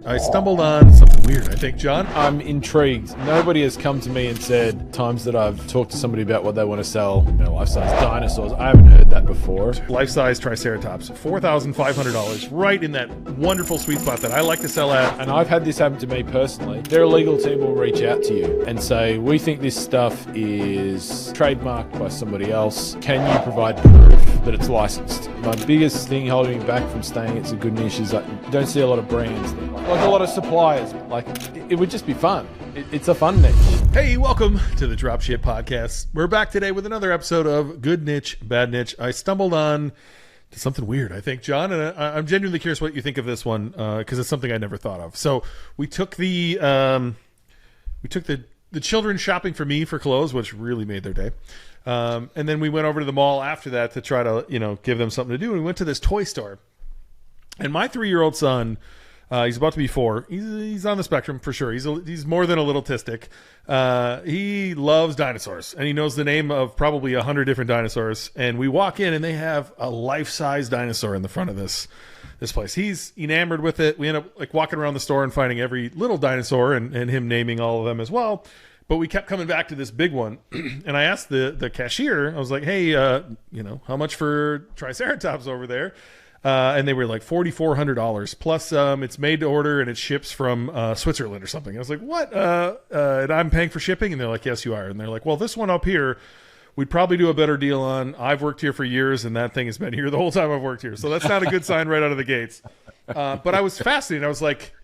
I stumbled on something weird, I think, John. I'm intrigued. Nobody has come to me and said times that I've talked to somebody about what they want to sell, life-size dinosaurs. I haven't heard that before. Life-size Triceratops, $4,500, right in that wonderful sweet spot that I like to sell at. And I've had this happen to me personally. Their legal team will reach out to you and say, we think this stuff is trademarked by somebody else. Can you provide proof that it's licensed? My biggest thing holding me back from staying it's a good niche is I don't see a lot of brands there. Like a lot of suppliers. Like, it would just be fun. It's a fun niche. Hey, welcome to the Dropship Podcast. We're back today with another episode of Good Niche, Bad Niche. I stumbled on to something weird, I think, John, and I'm genuinely curious what you think of this one because it's something I never thought of. So we took the children shopping for me for clothes, which really made their day. And then we went over to the mall after that to try to, give them something to do. And we went to this toy store. And my 3-year-old son, he's about to be 4. He's on the spectrum for sure. He's more than a little autistic. He loves dinosaurs, and he knows the name of probably 100 different dinosaurs. And we walk in, and they have a life-size dinosaur in the front of this place. He's enamored with it. We end up walking around the store and finding every little dinosaur and him naming all of them as well. But we kept coming back to this big one. And I asked the cashier, I was like, hey, how much for Triceratops over there? And they were like $4,400 plus it's made to order and it ships from Switzerland or something. I was like, what? And I'm paying for shipping? And they're like, yes, you are. And they're like, well, this one up here, we'd probably do a better deal on. I've worked here for years and that thing has been here the whole time I've worked here. So that's not a good sign right out of the gates. But I was fascinated. I was like,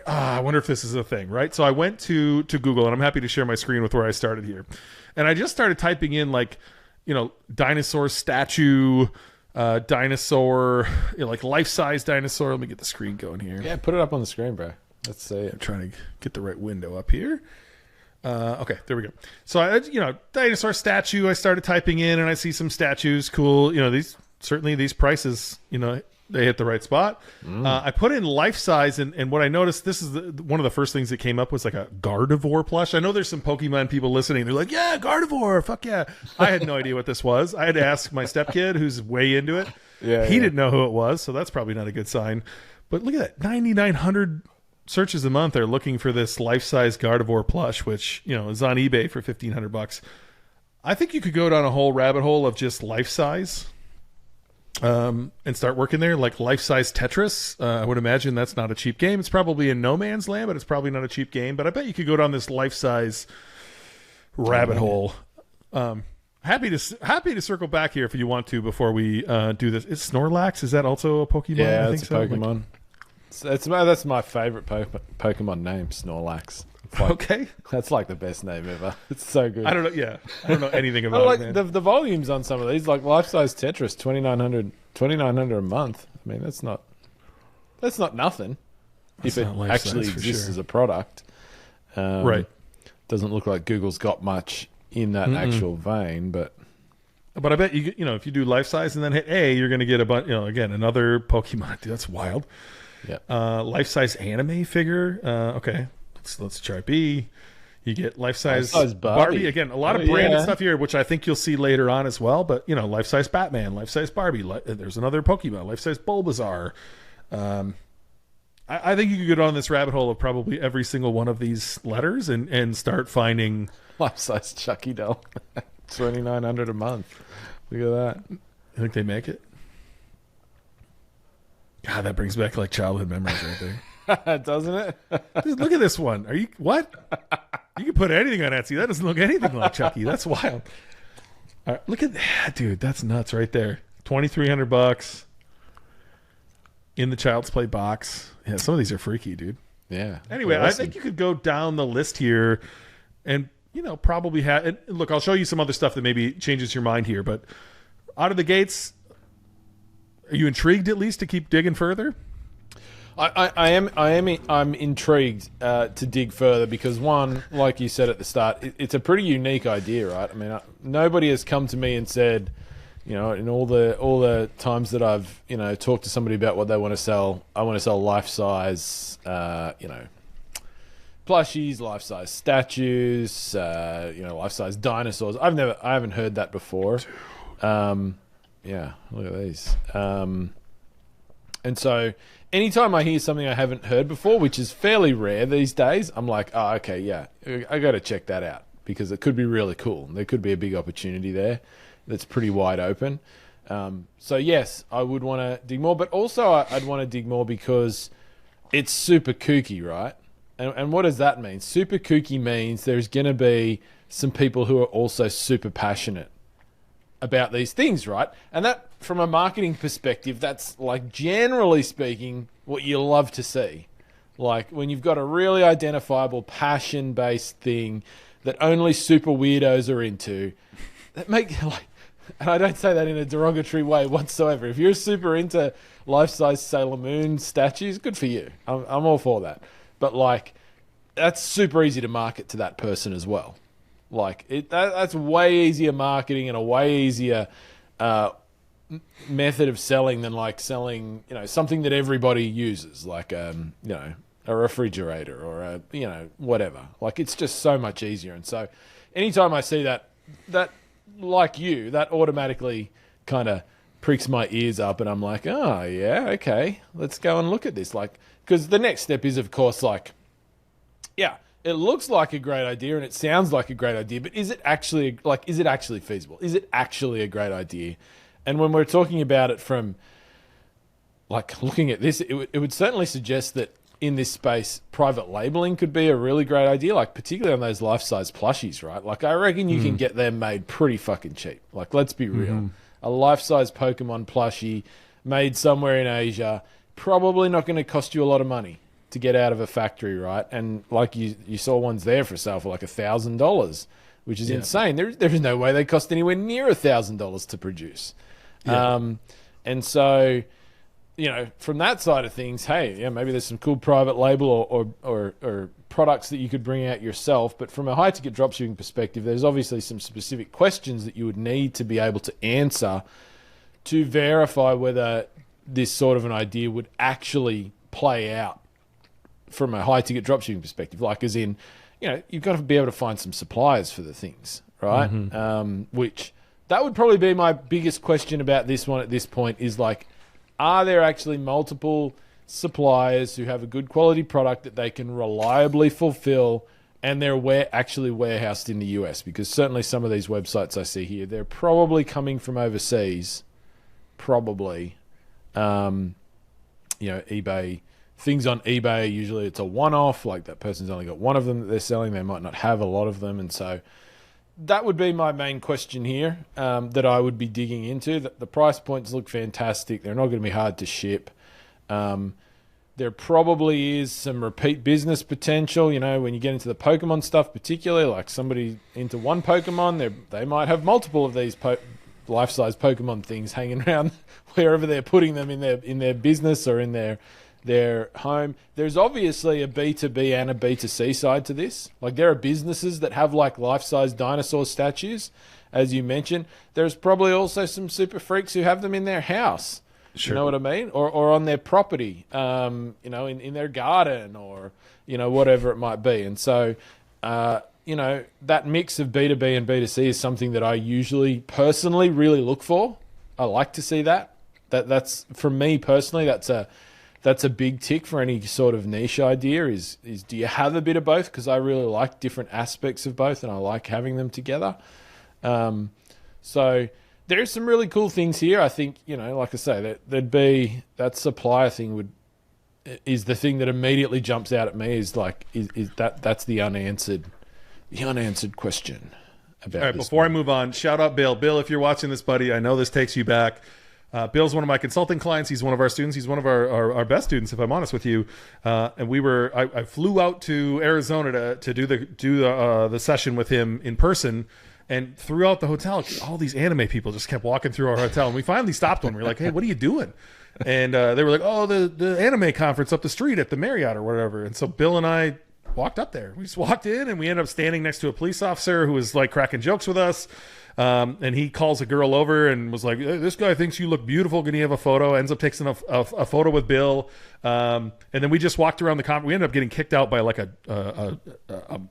I wonder if this is a thing, right? So I went to Google, and I'm happy to share my screen with where I started here. And I just started typing in dinosaur statue, dinosaur, life-size dinosaur. Let me get the screen going here. Yeah, put it up on the screen, bro. Let's see it. I'm trying to get the right window up here. Okay, there we go. So I, dinosaur statue. I started typing in, and I see some statues. Cool. These prices. They hit the right spot. I put in life size, and what I noticed, this is one of the first things that came up was like a Gardevoir plush. I know there's some Pokemon people listening. They're like, yeah, Gardevoir, fuck yeah. I had no idea what this was. I had to ask my stepkid, who's way into it. He didn't know who it was, so that's probably not a good sign. But look at that, 9,900 searches a month are looking for this life-size Gardevoir plush, which is on eBay for $1,500. I think you could go down a whole rabbit hole of just life-size. And start working there, like life-size Tetris. I would imagine that's not a cheap game. It's probably in no man's land, but it's probably not a cheap game. But I bet you could go down this life-size rabbit hole. Happy to circle back here if you want to before we do this. Is Snorlax? Is that also a Pokemon? Yeah, I think it's a Pokemon. That's my favorite Pokemon name, Snorlax. Okay, that's like the best name ever. It's so good. I don't know. Yeah, I don't know anything about it. The volumes on some of these, like life-size Tetris, $2,900 a month. I mean, that's not nothing. If it actually exists as a product, right? Doesn't look like Google's got much in that actual vein, but I bet you if you do life size and then hit A, you're going to get a bunch. Again, another Pokemon. Dude, that's wild. Yeah. Life size anime figure. Okay. Let's try B. You get life-size Barbie. Again, a lot of branded stuff here, which I think you'll see later on as well. But, life-size Batman, life-size Barbie. There's another Pokemon, life-size Bulbasaur. I think you could go down this rabbit hole of probably every single one of these letters and start finding... Life-size Chucky doll. $2,900 a month. Look at that. I think they make it. God, that brings back childhood memories right there. Doesn't it? Dude, look at this one. Are you what? You can put anything on Etsy. That doesn't look anything like Chucky. That's wild. All right, look at that, dude. That's nuts right there. $2,300 in the Child's Play box. Yeah, some of these are freaky, dude. Yeah. Anyway, I think you could go down the list here, and probably have. And look, I'll show you some other stuff that maybe changes your mind here. But out of the gates, are you intrigued at least to keep digging further? I'm intrigued to dig further because one, like you said at the start, it's a pretty unique idea, right? I mean, nobody has come to me and said, in all the times that I've talked to somebody about what they want to sell, I want to sell life-size, plushies, life-size statues, life-size dinosaurs. I haven't heard that before. Yeah, look at these. And so anytime I hear something I haven't heard before, which is fairly rare these days, I'm like, oh, okay, yeah, I got to check that out because it could be really cool. There could be a big opportunity there that's pretty wide open. So yes, I would want to dig more, but also I'd want to dig more because it's super kooky, right? And what does that mean? Super kooky means there's going to be some people who are also super passionate about these things, right? And that, from a marketing perspective, that's like generally speaking what you love to see. Like when you've got a really identifiable passion-based thing that only super weirdos are into, that make like, and I don't say that in a derogatory way whatsoever. If you're super into life-size Sailor Moon statues, good for you. I'm all for that. But like, that's super easy to market to that person as well. Like that's way easier marketing and a way easier method of selling than like selling, something that everybody uses, like a refrigerator or whatever. Like it's just so much easier. And so anytime I see that like you, that automatically kind of pricks my ears up and I'm like, oh yeah, okay, let's go and look at this. Like, because the next step is of course like, yeah, it looks like a great idea and it sounds like a great idea, but is it actually feasible? Is it actually a great idea? And when we're talking about it from like looking at this, it would certainly suggest that in this space, private labeling could be a really great idea, like particularly on those life-size plushies, right? Like I reckon you can get them made pretty fucking cheap. Like let's be real. A life-size Pokemon plushie made somewhere in Asia, probably not going to cost you a lot of money to get out of a factory, right? And like you saw ones there for sale for like $1,000, which is insane. There is no way they cost anywhere near $1,000 to produce. Yeah. And so, from that side of things, hey, yeah, maybe there's some cool private label or products that you could bring out yourself. But from a high ticket dropshipping perspective, there's obviously some specific questions that you would need to be able to answer to verify whether this sort of an idea would actually play out from a high ticket dropshipping perspective. Like as in, you've got to be able to find some suppliers for the things, right? Which that would probably be my biggest question about this one at this point is like, are there actually multiple suppliers who have a good quality product that they can reliably fulfill and they're actually warehoused in the US? Because certainly some of these websites I see here, they're probably coming from overseas, probably. eBay, things on eBay, usually it's a one-off, like that person's only got one of them that they're selling. They might not have a lot of them. And so that would be my main question here that I would be digging into. The price points look fantastic. They're not going to be hard to ship. There probably is some repeat business potential, when you get into the Pokemon stuff, particularly like somebody into one Pokemon, they might have multiple of these life-size Pokemon things hanging around wherever they're putting them in their business or in their home. There's obviously a B2B and a B2C side to this. Like there are businesses that have like life-size dinosaur statues, as you mentioned. There's probably also some super freaks who have them in their house. Sure. You know what I mean? Or on their property, in their garden or, whatever it might be. And so, that mix of B2B and B2C is something that I usually personally really look for. I like to see that. That's for me personally, that's a big tick for any sort of niche idea is do you have a bit of both? Because I really like different aspects of both and I like having them together. So there's some really cool things here. I think, like I say, that supplier thing is the thing that immediately jumps out at me is that's the unanswered question about. All right, before I move on, shout out Bill. Bill, if you're watching this, buddy, I know this takes you back. Bill's one of my consulting clients. He's one of our students. He's one of our best students, if I'm honest with you. And I flew out to Arizona to do the session with him in person. And throughout the hotel, all these anime people just kept walking through our hotel. And we finally stopped one. We were like, hey, what are you doing? And they were like, oh, the anime conference up the street at the Marriott or whatever. And so Bill and I walked up there. We just walked in and we ended up standing next to a police officer who was like cracking jokes with us. And he calls a girl over and was like, this guy thinks you look beautiful. Can you have a photo? Ends up taking a photo with Bill. And then we just walked around the conference. We ended up getting kicked out by like a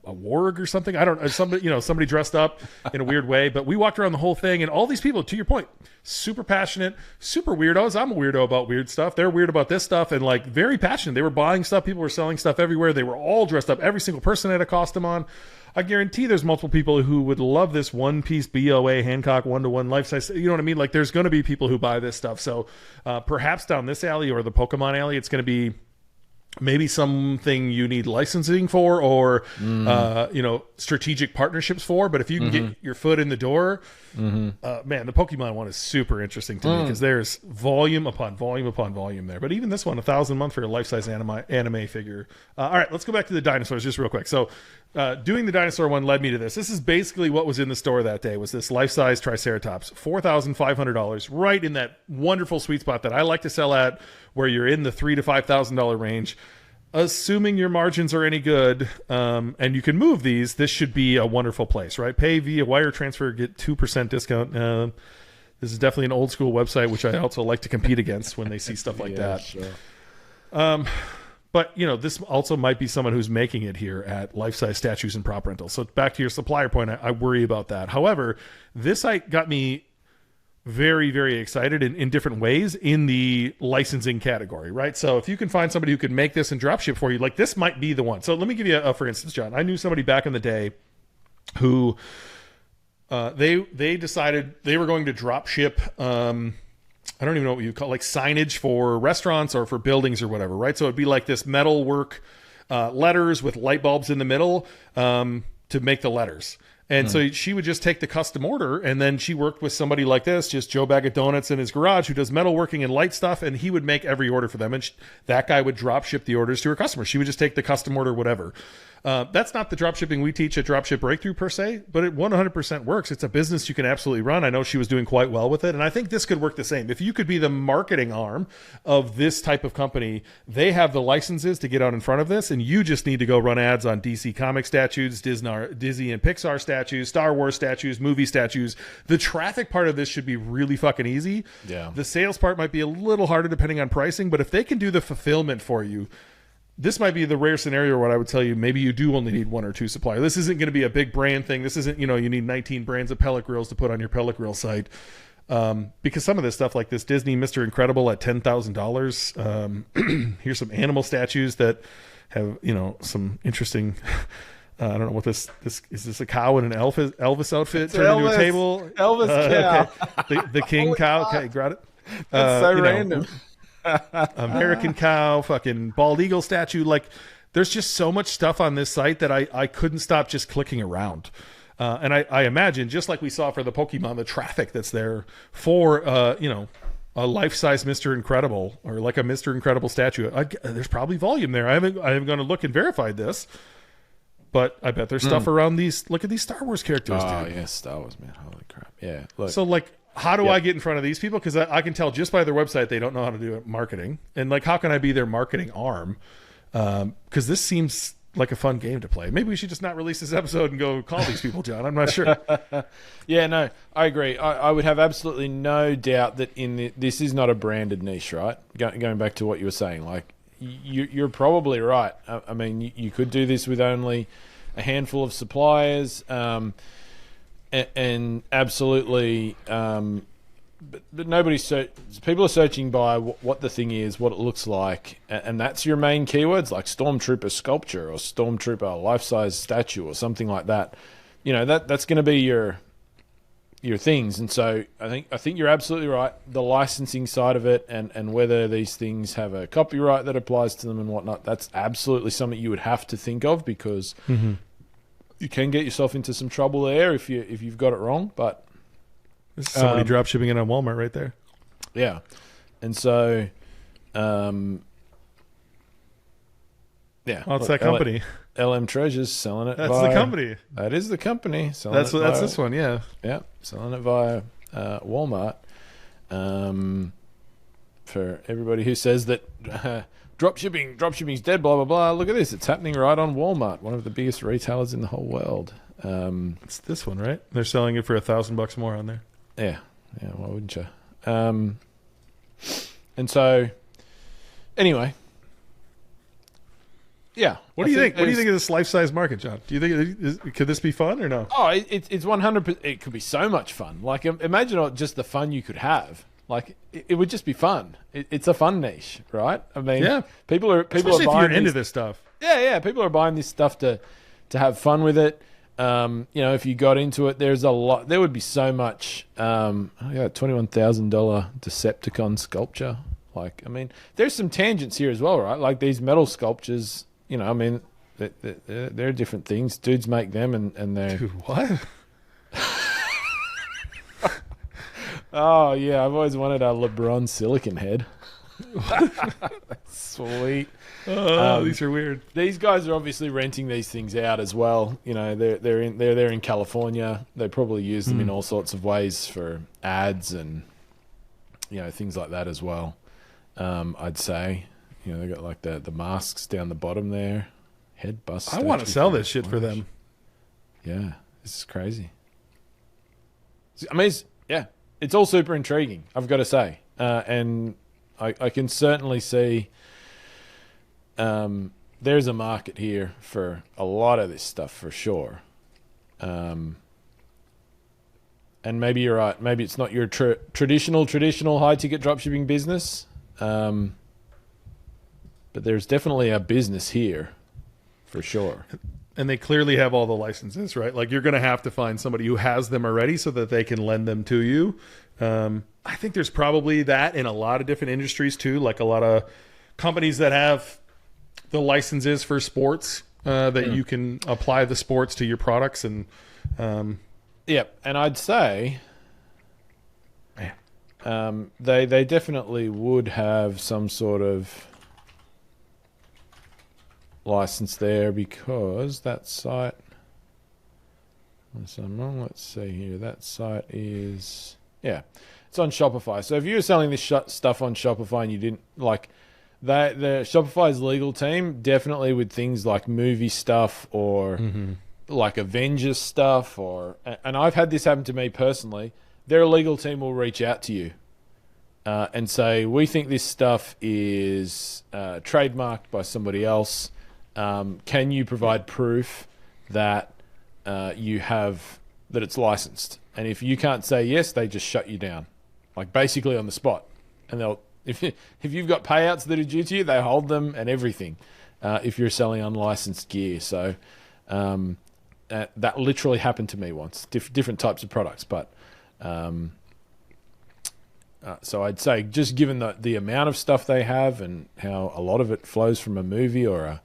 warg or something. I don't know. Somebody dressed up in a weird way. But we walked around the whole thing. And all these people, to your point, super passionate, super weirdos. I'm a weirdo about weird stuff. They're weird about this stuff and like very passionate. They were buying stuff. People were selling stuff everywhere. They were all dressed up. Every single person had a costume on. I guarantee there's multiple people who would love this one-piece BOA Hancock one-to-one life-size. You know what I mean? Like there's going to be people who buy this stuff. So perhaps down this alley or the Pokemon alley, it's going to be maybe something you need licensing for or strategic partnerships for. But if you can get your foot in the door, man, the Pokemon one is super interesting to me because there's volume upon volume upon volume there. But even this one, $1,000 a month for a life-size anime figure. All right, let's go back to the dinosaurs just real quick. So doing the dinosaur one led me to this. This is basically what was in the store that day, was this life-size Triceratops, $4,500, right in that wonderful sweet spot that I like to sell at, where you're in the $3,000 to $5,000 range. Assuming your margins are any good, and you can move these, this should be a wonderful place, right? Pay via wire transfer, get 2% discount. This is definitely an old school website, which I also like to compete against when they see stuff like that. Sure. But, this also might be someone who's making it here at life-size statues and prop rentals. So back to your supplier point, I worry about that. However, this site got me very, very excited in different ways in the licensing category, right? So if you can find somebody who can make this and drop ship for you, like this might be the one. So let me give you for instance, John, I knew somebody back in the day who they decided they were going to drop ship I don't even know what you call like signage for restaurants or for buildings or whatever, right? So it'd be like this metal work letters with light bulbs in the middle to make the letters. And so she would just take the custom order, and then she worked with somebody like this, just Joe Bag of Donuts in his garage, who does metalworking and light stuff, and he would make every order for them. And that guy would drop ship the orders to her customers. She would just take the custom order, whatever. That's not the drop shipping we teach at Dropship Breakthru per se, but it 100% works. It's a business you can absolutely run. I know she was doing quite well with it, and I think this could work the same. If you could be the marketing arm of this type of company, they have the licenses to get out in front of this, and you just need to go run ads on DC comic statues, Disney and Pixar statues, Star Wars statues, movie statues. The traffic part of this should be really fucking easy. Yeah. The sales part might be a little harder depending on pricing, but if they can do the fulfillment for you, this might be the rare scenario where I would tell you maybe you do only need one or two suppliers. This isn't going to be a big brand thing. This isn't, you need 19 brands of pellet grills to put on your pellet grill site. Because some of this stuff like this Disney Mr. Incredible at $10,000. Here's some animal statues that have, some interesting... I don't know what this is. This a cow in an Elvis outfit turned into a table? Elvis cow. Okay. The king cow. Okay, got it. That's so random. American cow, fucking bald eagle statue. Like, there's just so much stuff on this site that I couldn't stop just clicking around. And I imagine, just like we saw for the Pokemon, the traffic that's there for, a life-size Mr. Incredible or like a Mr. Incredible statue. There's probably volume there. I haven't gone to look and verified this. But I bet there's stuff around these. Look at these Star Wars characters, dude. Oh, yeah, Star Wars, man. Holy crap. Yeah. Look. So, like, how do I get in front of these people? Because I can tell just by their website they don't know how to do marketing. And, like, how can I be their marketing arm? Because this seems like a fun game to play. Maybe we should just not release this episode and go call these people, John. I'm not sure. Yeah, no, I agree. I would have absolutely no doubt that this is not a branded niche, right? Going back to what you were saying, like, you're probably right. I mean, you could do this with only a handful of suppliers, and absolutely. But people are searching by what the thing is, what it looks like, and that's your main keywords, like Stormtrooper sculpture or Stormtrooper life-size statue or something like that. That's going to be your things. And so I think you're absolutely right. The licensing side of it and whether these things have a copyright that applies to them and whatnot, that's absolutely something you would have to think of, because you can get yourself into some trouble there if you've got it wrong. But this is somebody drop shipping it on Walmart right there. Yeah. And so yeah. Well, it's that company. LM Treasures selling it. That's the company. That is the company. That's this one, yeah. Yeah, selling it via Walmart. For everybody who says that dropshipping's dead, blah blah blah. Look at this; it's happening right on Walmart, one of the biggest retailers in the whole world. It's this one, right? They're selling it for $1,000 more on there. Yeah. Why wouldn't you? And so, anyway. Yeah. What do you think? What do you think of this life-size market, John? Do you think could this be fun or no? Oh, it's 100%. It could be so much fun. Like, imagine just the fun you could have. Like, it would just be fun. It's a fun niche, right? I mean, yeah. People are Especially buying if you're into this stuff. Yeah. People are buying this stuff to have fun with it. If you got into it, there's a lot. There would be so much. I got $21,000 Decepticon sculpture. Like, I mean, there's some tangents here as well, right? Like these metal sculptures. I mean, they're different things. Dudes make them, and they're. Dude, what? Oh yeah, I've always wanted a LeBron silicon head. Sweet. Oh, these are weird. These guys are obviously renting these things out as well. They're there in California. They probably use them in all sorts of ways for ads and things like that as well. I'd say they got like the masks down the bottom there. Head bust. I want to sell this shit for them. Yeah, this is crazy. I mean, it's all super intriguing, I've got to say. And I can certainly see there's a market here for a lot of this stuff for sure. And maybe you're right. Maybe it's not your traditional high-ticket dropshipping business. But there's definitely a business here for sure. And they clearly have all the licenses, right? Like you're going to have to find somebody who has them already so that they can lend them to you. I think there's probably that in a lot of different industries too, like a lot of companies that have the licenses for sports that you can apply the sports to your products. And and I'd say they definitely would have some sort of license there because that site, unless I'm wrong, let's see here, that site is it's on Shopify. So if you were selling this stuff on Shopify and you didn't like that, the Shopify's legal team definitely with things like movie stuff or like Avengers stuff and I've had this happen to me personally. Their legal team will reach out to you and say, we think this stuff is trademarked by somebody else. Can you provide proof that that it's licensed? And if you can't say yes, they just shut you down, like basically on the spot. And if you've got payouts that are due to you, they hold them and everything. If you're selling unlicensed gear, so that literally happened to me once. Different types of products, but so I'd say just given the amount of stuff they have and how a lot of it flows from a movie or a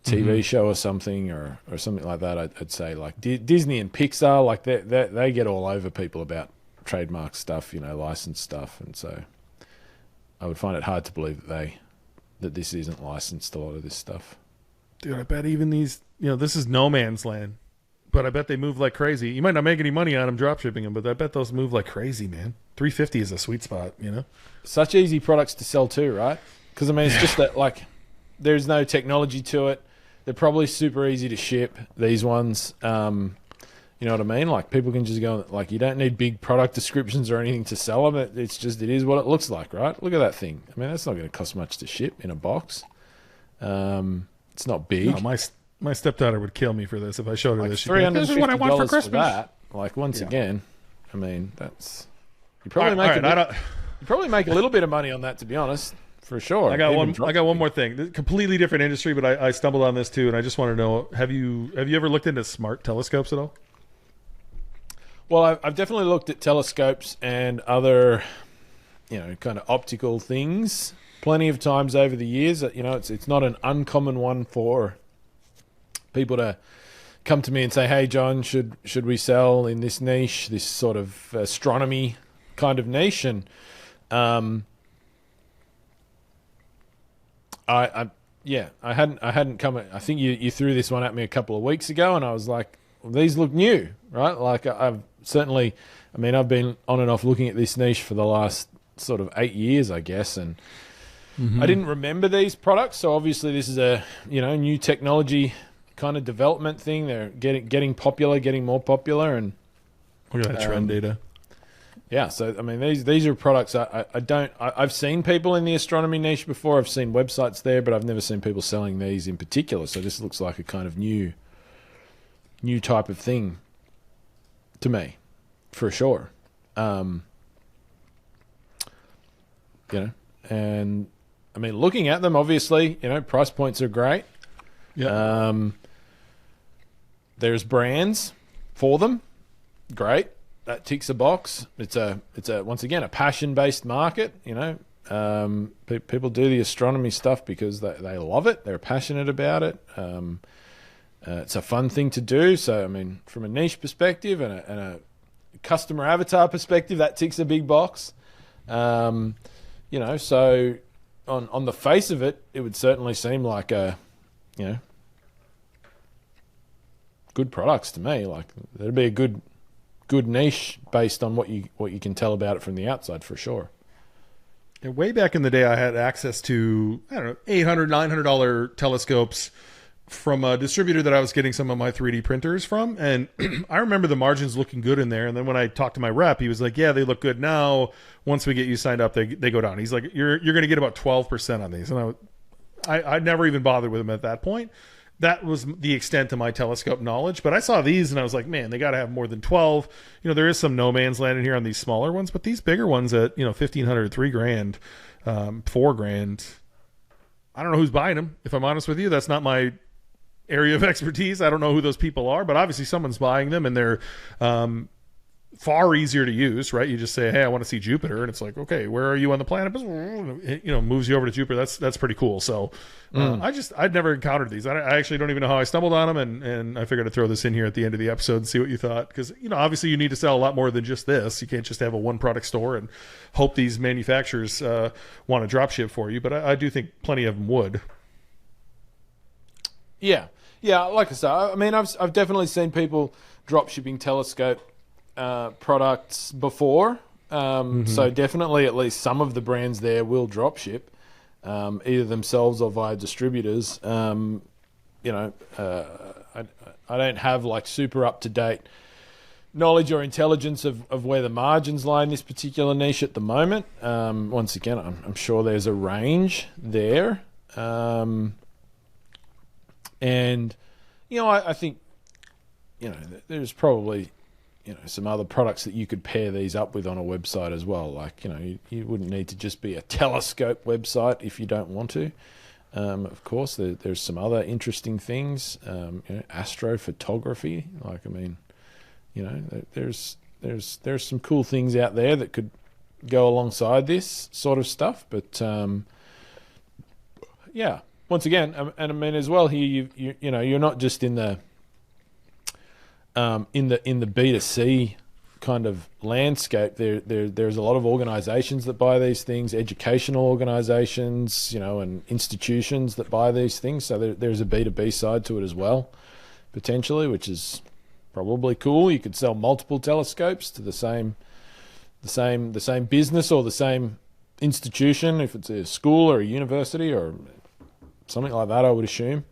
TV show or something or something like that, I'd say like Disney and Pixar, like they get all over people about trademark stuff, licensed stuff, and so I would find it hard to believe that this isn't licensed, a lot of this stuff. Dude, I bet even these, this is no man's land, but I bet they move like crazy. You might not make any money on them drop shipping them, but I bet those move like crazy, man. 350 is a sweet spot, Such easy products to sell too, right? Because I mean, it's just that like there's no technology to it. They're probably super easy to ship, these ones. You know what I mean? Like people can just go, like you don't need big product descriptions or anything to sell them. It is what it looks like, right? Look at that thing. I mean, that's not going to cost much to ship in a box. It's not big. No, my stepdaughter would kill me for this if I showed her like this. This is what I want for Christmas. That. Like once again, I mean, that's you probably make a little bit of money on that, to be honest. For sure. I got one more thing. Completely different industry, but I stumbled on this too, and I just want to know: have you ever looked into smart telescopes at all? Well, I've definitely looked at telescopes and other, kind of optical things plenty of times over the years. It's not an uncommon one for people to come to me and say, "Hey, John, should we sell in this niche, this sort of astronomy kind of niche?" And I hadn't come. I think you threw this one at me a couple of weeks ago, and I was like, well, these look new, right? Like I've been on and off looking at this niche for the last sort of 8 years, I guess, and I didn't remember these products. So obviously this is a new technology kind of development thing. They're getting popular, getting more popular, and look at that trend data. Yeah, so I mean, these are products I've seen people in the astronomy niche before. I've seen websites there, but I've never seen people selling these in particular. So this looks like a kind of new type of thing to me, for sure. You know, and I mean, looking at them, obviously, you know, price points are great. Yeah. There's brands for them, great. That ticks a box. It's a once again a passion-based market. You know, people do the astronomy stuff because they love it. They're passionate about it. It's a fun thing to do. So I mean, from a niche perspective and a customer avatar perspective, that ticks a big box. You know, so on the face of it, it would certainly seem like good products to me. Like there'd be a good niche based on what you can tell about it from the outside, for sure. And way back in the day, I had access to, I don't know, $800, $900 telescopes from a distributor that I was getting some of my 3D printers from. And I remember the margins looking good in there. And then when I talked to my rep, he was like, yeah, they look good now. Once we get you signed up, they go down. He's like, you're going to get about 12% on these. And I never even bothered with them at that point. That was the extent of my telescope knowledge. But I saw these and I was like, man, they got to have more than 12. You know, there is some no man's land in here on these smaller ones, but these bigger ones at, you know, $1,500, $3,000, $4,000. I don't know who's buying them. If I'm honest with you, that's not my area of expertise. I don't know who those people are, but obviously someone's buying them, and they're far easier to use, right? You just say, hey, I want to see Jupiter, and it's like, okay, where are you on the planet? It, you know, moves you over to Jupiter. That's pretty cool. So I'd never encountered these. I actually don't even know how I stumbled on them, and I figured I'd throw this in here at the end of the episode and see what you thought, because, you know, obviously you need to sell a lot more than just this. You can't just have a one product store and hope these manufacturers want to drop ship for you, but I do think plenty of them would. Yeah, like I said, I mean, I've definitely seen people drop shipping telescope products before. So definitely at least some of the brands there will drop ship, either themselves or via distributors. You know, I don't have like super up to date knowledge or intelligence of where the margins lie in this particular niche at the moment. Once again, I'm sure there's a range there. And, you know, I think, you know, there's probably, you know, some other products that you could pair these up with on a website as well. Like, you know, you wouldn't need to just be a telescope website if you don't want to. Of course, there's some other interesting things, you know, astrophotography. Like, I mean, you know, there's some cool things out there that could go alongside this sort of stuff. But, yeah. Once again, and I mean as well here, you know, you're not just in the B2C kind of landscape. There's a lot of organisations that buy these things, educational organisations, you know, and institutions that buy these things. So there's a B2B side to it as well, potentially, which is probably cool. You could sell multiple telescopes to the same business or the same institution, if it's a school or a university or something like that, I would assume.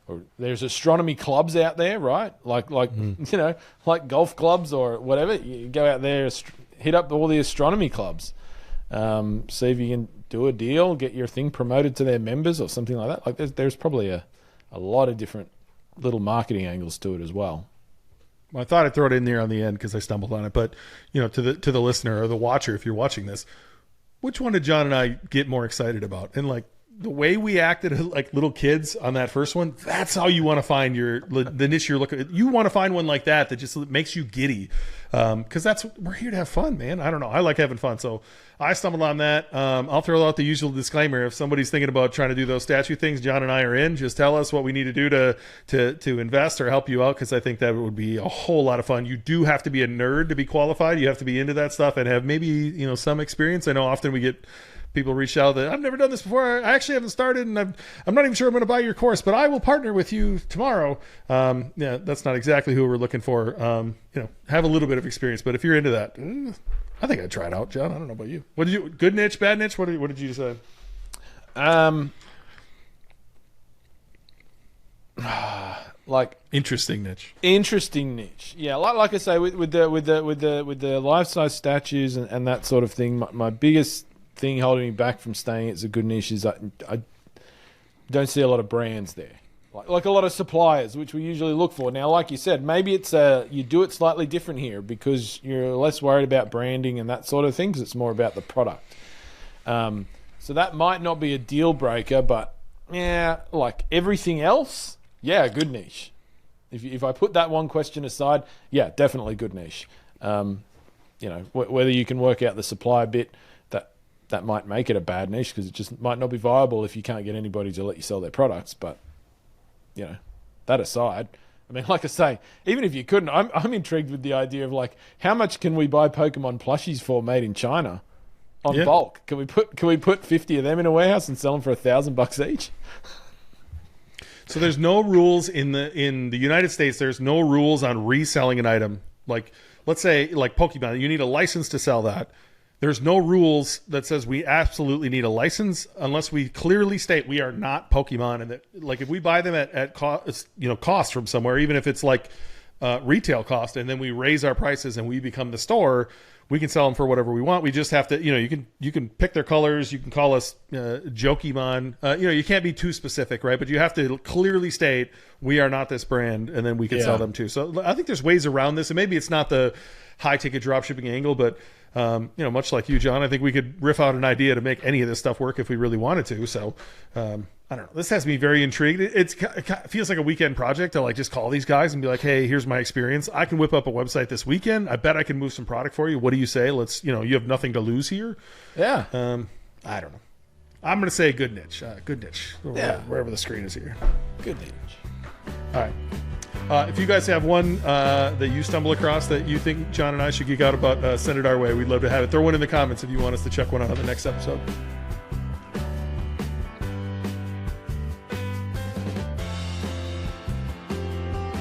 Or there's astronomy clubs out there, right? Like you know, like golf clubs or whatever. You go out there, hit up all the astronomy clubs, see if you can do a deal, get your thing promoted to their members or something like that. Like there's probably a lot of different little marketing angles to it as well. Well, I thought I'd throw it in there on the end because I stumbled on it. But, you know, to the listener or the watcher, if you're watching this, which one did John and I get more excited about? And like, the way we acted like little kids on that first one, that's how you want to find the niche you're looking at. You want to find one like that just makes you giddy. Because we're here to have fun, man. I don't know. I like having fun. So I stumbled on that. I'll throw out the usual disclaimer. If somebody's thinking about trying to do those statue things, John and I are in. Just tell us what we need to do to invest or help you out, because I think that would be a whole lot of fun. You do have to be a nerd to be qualified. You have to be into that stuff and have maybe, you know, some experience. I know often we get people reach out that I've never done this before. I actually haven't started, and I'm not even sure I'm going to buy your course, but I will partner with you tomorrow. Yeah, that's not exactly who we're looking for. You know, have a little bit of experience, but if you're into that, I think I'd try it out, John. I don't know about you. What did you? Good niche, bad niche? What did you say? Like, Interesting niche. interesting niche. Yeah, like I say, with the life-size statues and that sort of thing, my biggest thing holding me back from staying it's a good niche is I don't see a lot of brands there. Like a lot of suppliers, which we usually look for. Now, like you said, maybe it's you do it slightly different here because you're less worried about branding and that sort of thing because it's more about the product. So that might not be a deal breaker, but yeah, like everything else, yeah, good niche. If I put that one question aside, yeah, definitely good niche. Whether you can work out the supply bit, that might make it a bad niche because it just might not be viable if you can't get anybody to let you sell their products. But that aside, I mean, like I say, even if you couldn't, I'm intrigued with the idea of like how much can we buy Pokemon plushies for made in China on bulk? Can we put 50 of them in a warehouse and sell them for $1,000 each? So there's no rules in the United States. There's no rules on reselling an item. Like, let's say like Pokemon, you need a license to sell that. There's no rules that says we absolutely need a license unless we clearly state we are not Pokemon, and that like if we buy them at cost from somewhere, even if it's like retail cost, and then we raise our prices and we become the store, we can sell them for whatever we want. We just have to, you can pick their colors. You can call us Jokemon. You can't be too specific, right? But you have to clearly state we are not this brand, and then we can sell them too. So I think there's ways around this, and maybe it's not the high ticket dropshipping angle, but much like you, John, I think we could riff out an idea to make any of this stuff work if we really wanted to. So I don't know. This has me very intrigued. It feels like a weekend project to like just call these guys and be like, hey, here's my experience. I can whip up a website this weekend. I bet I can move some product for you. What do you say? Let's, you have nothing to lose here. Yeah. I don't know. I'm going to say good niche. Good niche. Wherever the screen is here. Good niche. All right. If you guys have one that you stumble across that you think John and I should geek out about, send it our way. We'd love to have it. Throw one in the comments if you want us to check one out on the next episode.